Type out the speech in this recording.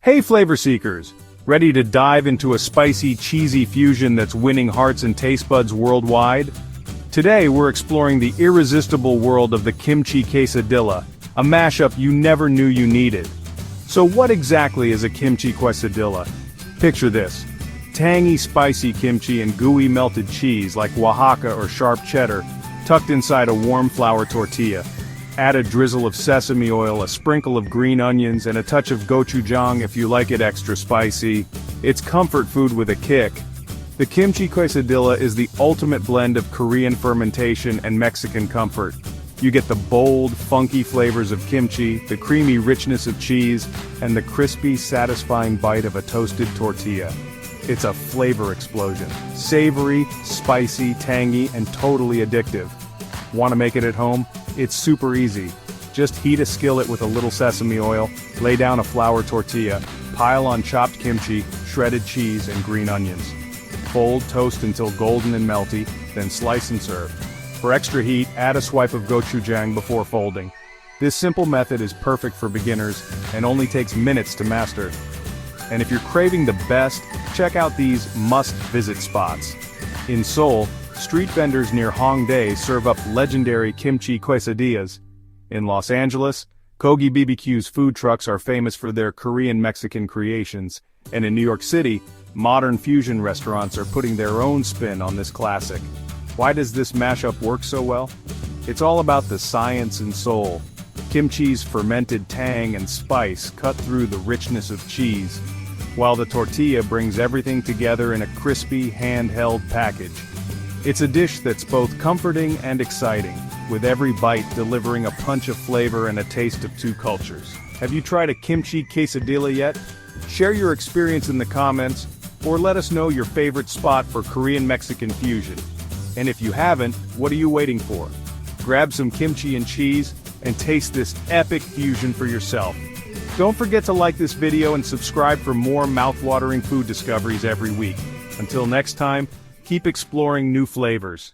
Hey flavor seekers! Ready to dive into a spicy, cheesy fusion that's winning hearts and taste buds worldwide? Today we're exploring the irresistible world of the Kimchi Quesadilla, a mashup you never knew you needed. So what exactly is a Kimchi Quesadilla? Picture this. Tangy spicy kimchi and gooey melted cheese like Oaxaca or sharp cheddar, tucked inside a warm flour tortilla. Add a drizzle of sesame oil, a sprinkle of green onions, and a touch of gochujang if you like it extra spicy. It's comfort food with a kick. The Kimchi Quesadilla is the ultimate blend of Korean fermentation and Mexican comfort. You get the bold, funky flavors of kimchi, the creamy richness of cheese, and the crispy, satisfying bite of a toasted tortilla. It's a flavor explosion. Savory, spicy, tangy, and totally addictive. Want to make it at home? It's super easy. Just heat a skillet with a little sesame oil, lay down a flour tortilla, pile on chopped kimchi, shredded cheese, and green onions. Fold, toast until golden and melty, then slice and serve. For extra heat, add a swipe of gochujang before folding. This simple method is perfect for beginners and only takes minutes to master. And if you're craving the best, check out these must-visit spots. In Seoul, street vendors near Hongdae serve up legendary Kimchi Quesadillas. In Los Angeles, Kogi BBQ's food trucks are famous for their Korean-Mexican creations, and in New York City, modern fusion restaurants are putting their own spin on this classic. Why does this mashup work so well? It's all about the science and soul. Kimchi's fermented tang and spice cut through the richness of cheese, while the tortilla brings everything together in a crispy, handheld package. It's a dish that's both comforting and exciting, with every bite delivering a punch of flavor and a taste of two cultures. Have you tried a Kimchi Quesadilla yet? Share your experience in the comments, or let us know your favorite spot for Korean-Mexican fusion. And if you haven't, what are you waiting for? Grab some kimchi and cheese, and taste this epic fusion for yourself. Don't forget to like this video and subscribe for more mouth-watering food discoveries every week. Until next time, keep exploring new flavors.